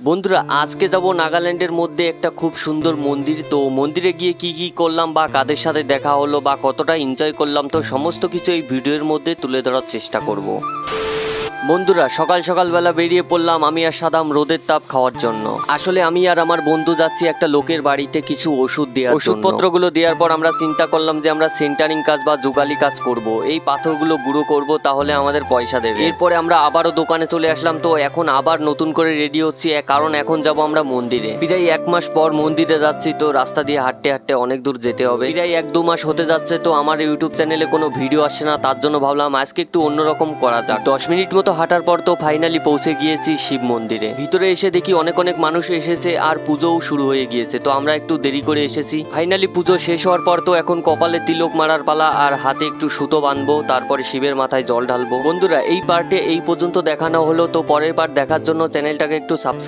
বন্ধুরা আজকে যাব নাগাল্যান্ডের মধ্যে একটা খুব সুন্দর মন্দির। তো মন্দিরে গিয়ে কি কি করলাম বা কাদের সাথে দেখা হলো বা কতটা এনজয় করলাম, তো সমস্ত কিছু এই ভিডিওর মধ্যে তুলে ধরার চেষ্টা করব। বন্ধুরা সকাল সকালবেলা বেরিয়ে পড়লাম আমি আর সাদাম রোদের তাপ খাওয়ার জন্য। আসলে আমি আর আমার বন্ধু যাচ্ছি একটা লোকের বাড়িতে কিছু ওষুধ দেওয়ার। ওষুধপত্রগুলো দেওয়ার পর আমরা চিন্তা করলাম যে আমরা সেন্টারিং কাজ বা জোগালি কাজ করব, এই পাথরগুলো গুঁড়ো করব, তাহলে আমাদের পয়সা দেবে। এরপরে আমরা আবারও দোকানে চলে আসলাম। তো এখন আবার নতুন করে রেডি হচ্ছি, কারণ এখন যাব আমরা মন্দিরে। প্রায় 1 মাস পর মন্দিরে যাচ্ছি। তো রাস্তা দিয়ে হাঁটতে হাঁটতে অনেক দূর যেতে হবে, প্রায় 1-2 মাস হতে যাচ্ছে। তো আমার ইউটিউব চ্যানেলে কোনো ভিডিও আসছে না, তার জন্য ভাবলাম আজকে একটু অন্যরকম করা যাক। 10 মিনিট মতো হাঁটার পর তো ফাইনালি পৌঁছে গিয়েছি শিব মন্দিরে। ভিতরে এসে দেখি অনেক অনেক মানুষ এসেছে আর পুজোও শুরু হয়ে গিয়েছে। তো আমরা একটু দেরি করে এসেছি। ফাইনালি পুজো শেষ হওয়ার পর তো এখন কপালে তিলক মারার পালা আর হাতে একটু সুতো বাঁধবো, তারপরে শিবের মাথায় জল ঢালবো। বন্ধুরা এই পার্টে এই পর্যন্ত দেখানো হলো। তো পরের পার্ট দেখার জন্য চ্যানেলটাকে একটু সাবস্ক্রাইব